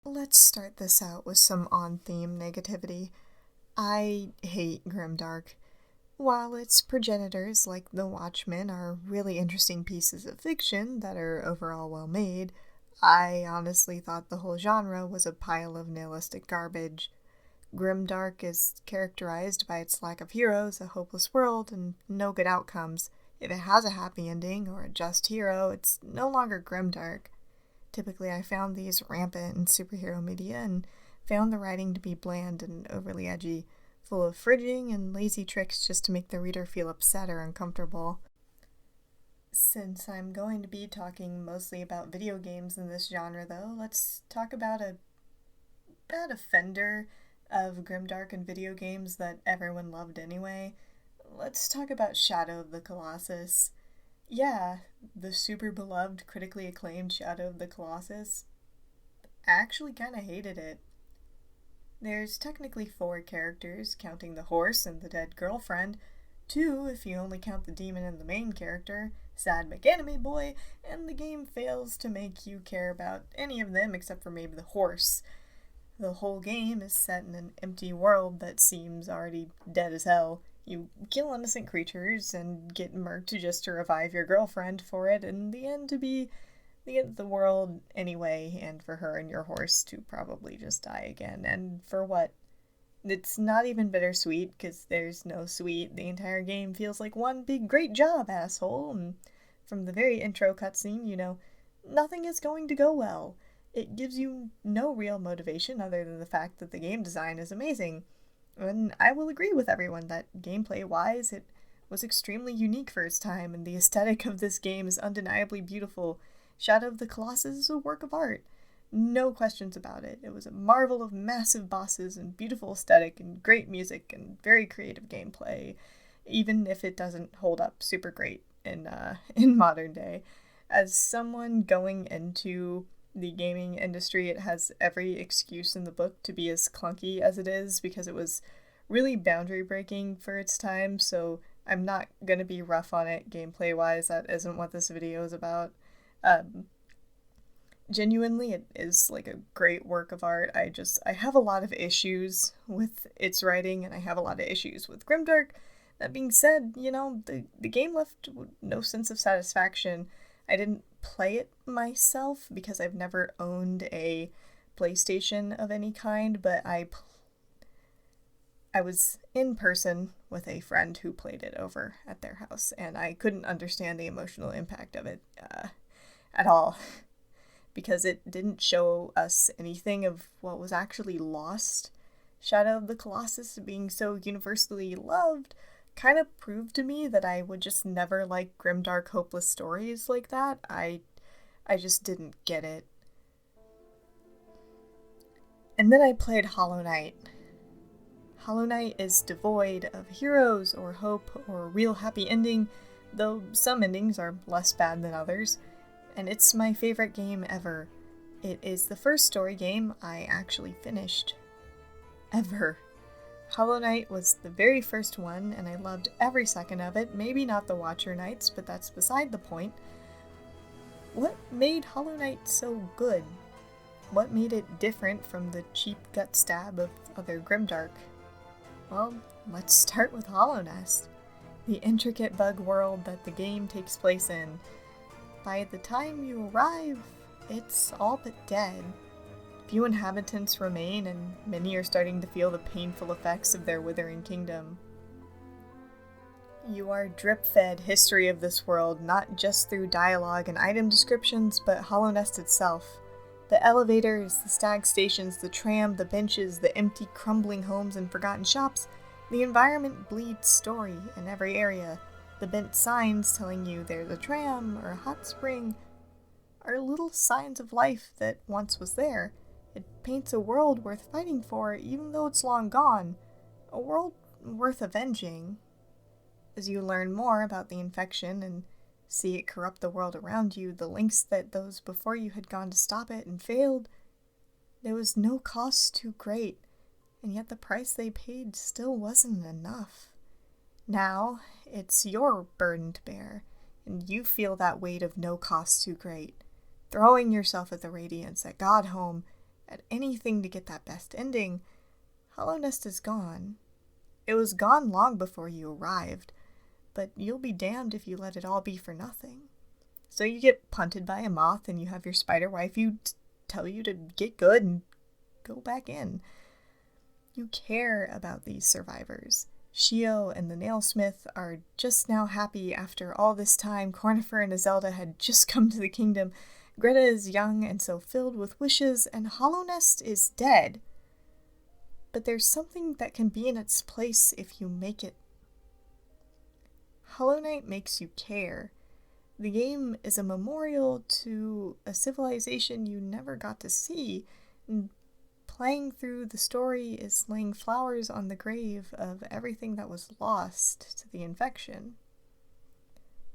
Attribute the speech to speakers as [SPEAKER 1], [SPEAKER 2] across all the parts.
[SPEAKER 1] Let's start this out with some on-theme negativity. I hate Grimmdark. While its progenitors, like The Watchmen, are really interesting pieces of fiction that are overall well made, I honestly thought the whole genre was a pile of nihilistic garbage. Grimmdark is characterized by its lack of heroes, a hopeless world, and no good outcomes. If it has a happy ending or a just hero, it's no longer Grimmdark. Typically, I found these rampant in superhero media and found the writing to be bland and overly edgy, full of fridging and lazy tricks just to make the reader feel upset or uncomfortable. Since I'm going to be talking mostly about video games in this genre, though, let's talk about a bad offender of Grimdark and video games that everyone loved anyway. Let's talk about Shadow of the Colossus. Yeah, the super beloved, critically acclaimed Shadow of the Colossus. I actually kinda hated it. There's technically 4 characters, counting the horse and the dead girlfriend, 2 if you only count the demon and the main character, Sad McAnime Boy, and the game fails to make you care about any of them except for maybe the horse. The whole game is set in an empty world that seems already dead as hell. You kill innocent creatures and get murked just to revive your girlfriend for it, and the end to be the end of the world anyway, and for her and your horse to probably just die again. And for what? It's not even bittersweet, because there's no sweet. The entire game feels like one big great job, asshole. And from the very intro cutscene, you know, nothing is going to go well. It gives you no real motivation other than the fact that the game design is amazing. And I will agree with everyone that gameplay-wise, it was extremely unique for its time, and the aesthetic of this game is undeniably beautiful. Shadow of the Colossus is a work of art. No questions about it. It was a marvel of massive bosses and beautiful aesthetic and great music and very creative gameplay, even if it doesn't hold up super great in modern day. As someone going into the gaming industry, it has every excuse in the book to be as clunky as it is because it was really boundary breaking for its time, so I'm not going to be rough on it gameplay wise. That isn't what this video is about. Genuinely, it is like a great work of art. I have a lot of issues with its writing, and I have a lot of issues with Grimmdark. That being said, you know, the game left no sense of satisfaction. I didn't play it myself because I've never owned a PlayStation of any kind, but I was in person with a friend who played it over at their house, and I couldn't understand the emotional impact of it at all, because it didn't show us anything of what was actually lost. Shadow of the Colossus being so universally loved kind of proved to me that I would just never like grimdark, hopeless stories like that. I just didn't get it. And then I played Hollow Knight. Hollow Knight is devoid of heroes or hope or a real happy ending, though some endings are less bad than others, and it's my favorite game ever. It is the first story game I actually finished. Ever. Hollow Knight was the very first one, and I loved every second of it. Maybe not the Watcher Knights, but that's beside the point. What made Hollow Knight so good? What made it different from the cheap gut stab of other Grimdark? Well, let's start with Hallownest, the intricate bug world that the game takes place in. By the time you arrive, it's all but dead. Few inhabitants remain, and many are starting to feel the painful effects of their withering kingdom. You are drip-fed history of this world, not just through dialogue and item descriptions, but Hallownest itself. The elevators, the stag stations, the tram, the benches, the empty, crumbling homes and forgotten shops, the environment bleeds story in every area. The bent signs telling you there's a tram or a hot spring are little signs of life that once was there. It paints a world worth fighting for, even though it's long gone. A world worth avenging. As you learn more about the infection and see it corrupt the world around you, the lengths that those before you had gone to stop it and failed, there was no cost too great, and yet the price they paid still wasn't enough. Now, it's your burden to bear, and you feel that weight of no cost too great. Throwing yourself at the radiance at Godhome, at anything to get that best ending, Hallownest is gone. It was gone long before you arrived, but you'll be damned if you let it all be for nothing. So you get punted by a moth and you have your spider wife tell you to get good and go back in. You care about these survivors. Shio and the nailsmith are just now happy after all this time. Cornifer and Zelda had just come to the kingdom. Greta is young and so filled with wishes, and Hallownest is dead. But there's something that can be in its place if you make it. Hollow Knight makes you care. The game is a memorial to a civilization you never got to see, and playing through the story is laying flowers on the grave of everything that was lost to the infection.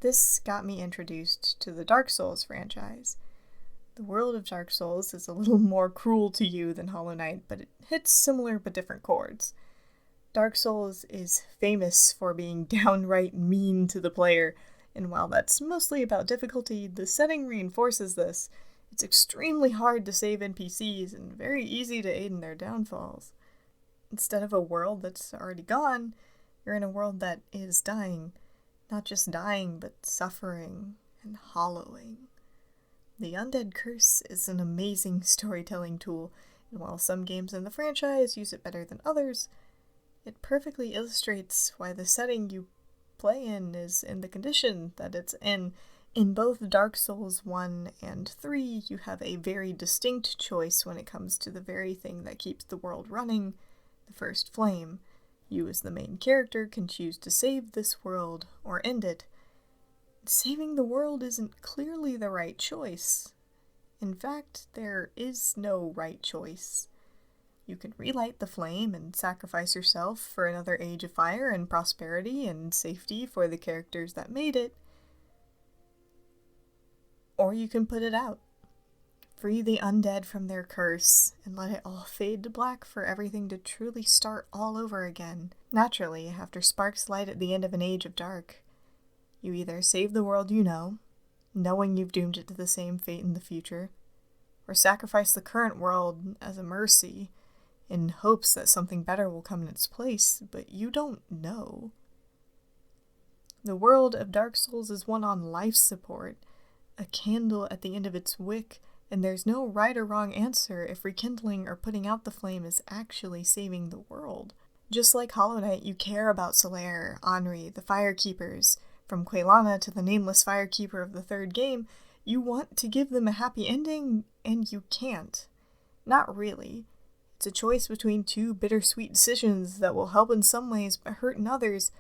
[SPEAKER 1] This got me introduced to the Dark Souls franchise. The world of Dark Souls is a little more cruel to you than Hollow Knight, but it hits similar but different chords. Dark Souls is famous for being downright mean to the player, and while that's mostly about difficulty, the setting reinforces this. It's extremely hard to save NPCs and very easy to aid in their downfalls. Instead of a world that's already gone, you're in a world that is dying. Not just dying, but suffering and hollowing. The Undead Curse is an amazing storytelling tool, and while some games in the franchise use it better than others, it perfectly illustrates why the setting you play in is in the condition that it's in. In both Dark Souls 1 and 3, you have a very distinct choice when it comes to the very thing that keeps the world running, the First Flame. You as the main character can choose to save this world or end it. Saving the world isn't clearly the right choice. In fact, there is no right choice. You can relight the flame and sacrifice yourself for another age of fire and prosperity and safety for the characters that made it. Or you can put it out. Free the undead from their curse and let it all fade to black for everything to truly start all over again. Naturally, after sparks light at the end of an age of dark, you either save the world you know, knowing you've doomed it to the same fate in the future, or sacrifice the current world as a mercy in hopes that something better will come in its place, but you don't know. The world of Dark Souls is one on life support, a candle at the end of its wick, and there's no right or wrong answer if rekindling or putting out the flame is actually saving the world. Just like Hollow Knight, you care about Solaire, Henri, the Firekeepers. From Quelana to the nameless Firekeeper of the third game, you want to give them a happy ending, and you can't. Not really. It's a choice between two bittersweet decisions that will help in some ways but hurt in others.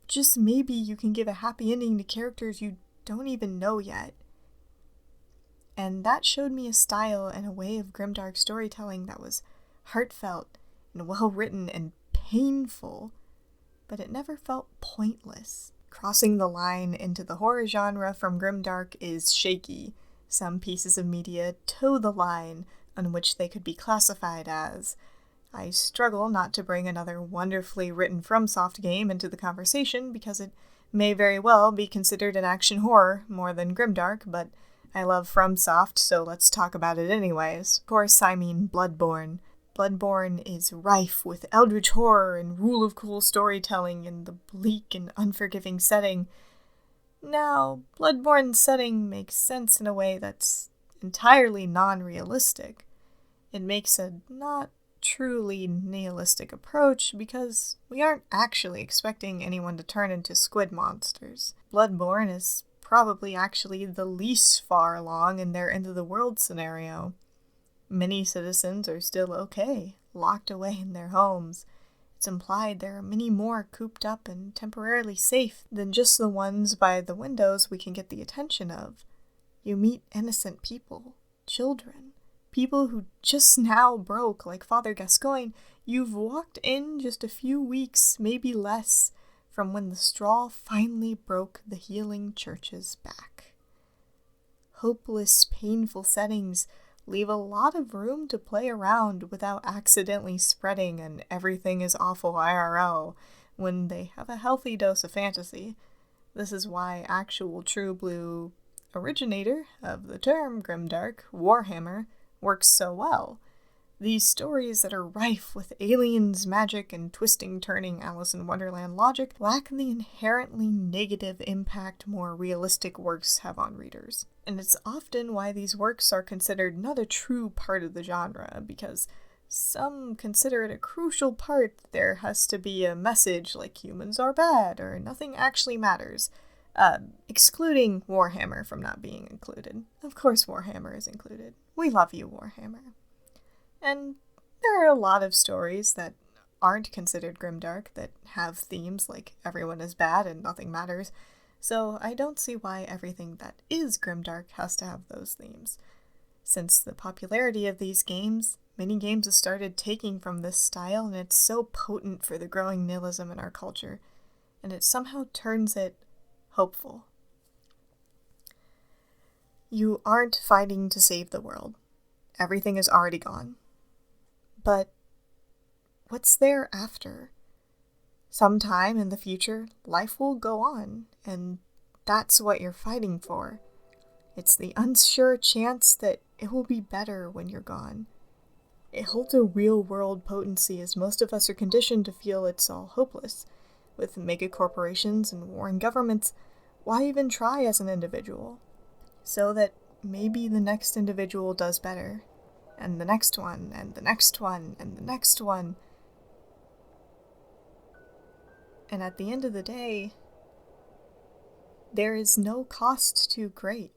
[SPEAKER 1] Just maybe you can give a happy ending to characters you don't even know yet. And that showed me a style and a way of grimdark storytelling that was heartfelt and well-written and painful, but it never felt pointless. Crossing the line into the horror genre from grimdark is shaky. Some pieces of media toe the line on which they could be classified as. I struggle not to bring another wonderfully written FromSoft game into the conversation because it may very well be considered an action horror more than grimdark, but I love FromSoft, so let's talk about it anyways. Of course, I mean Bloodborne. Bloodborne is rife with eldritch horror and rule of cool storytelling in the bleak and unforgiving setting. Now, Bloodborne's setting makes sense in a way that's entirely non-realistic. It makes a not truly nihilistic approach because we aren't actually expecting anyone to turn into squid monsters. Bloodborne is probably actually the least far along in their end-of-the-world scenario. Many citizens are still okay, locked away in their homes. It's implied there are many more cooped up and temporarily safe than just the ones by the windows we can get the attention of. You meet innocent people, children, people who just now broke, like Father Gascoigne. You've walked in just a few weeks, maybe less, from when the straw finally broke the healing church's back. Hopeless, painful settings leave a lot of room to play around without accidentally spreading an everything is awful IRL when they have a healthy dose of fantasy. This is why actual true blue originator of the term grimdark, Warhammer, works so well. These stories that are rife with aliens, magic, and twisting-turning Alice in Wonderland logic lack the inherently negative impact more realistic works have on readers. And it's often why these works are considered not a true part of the genre, because some consider it a crucial part that there has to be a message like humans are bad or nothing actually matters. Excluding Warhammer from not being included. Of course Warhammer is included. We love you, Warhammer. And there are a lot of stories that aren't considered grimdark that have themes like everyone is bad and nothing matters, so I don't see why everything that is grimdark has to have those themes. Since the popularity of these games, many games have started taking from this style, and it's so potent for the growing nihilism in our culture, and it somehow turns it hopeful. You aren't fighting to save the world. Everything is already gone. But what's there after? Sometime in the future, life will go on, and that's what you're fighting for. It's the unsure chance that it will be better when you're gone. It holds a real-world potency, as most of us are conditioned to feel it's all hopeless. With megacorporations and warring governments, why even try as an individual? So that maybe the next individual does better. And the next one, and the next one, and the next one. And at the end of the day, there is no cost too great.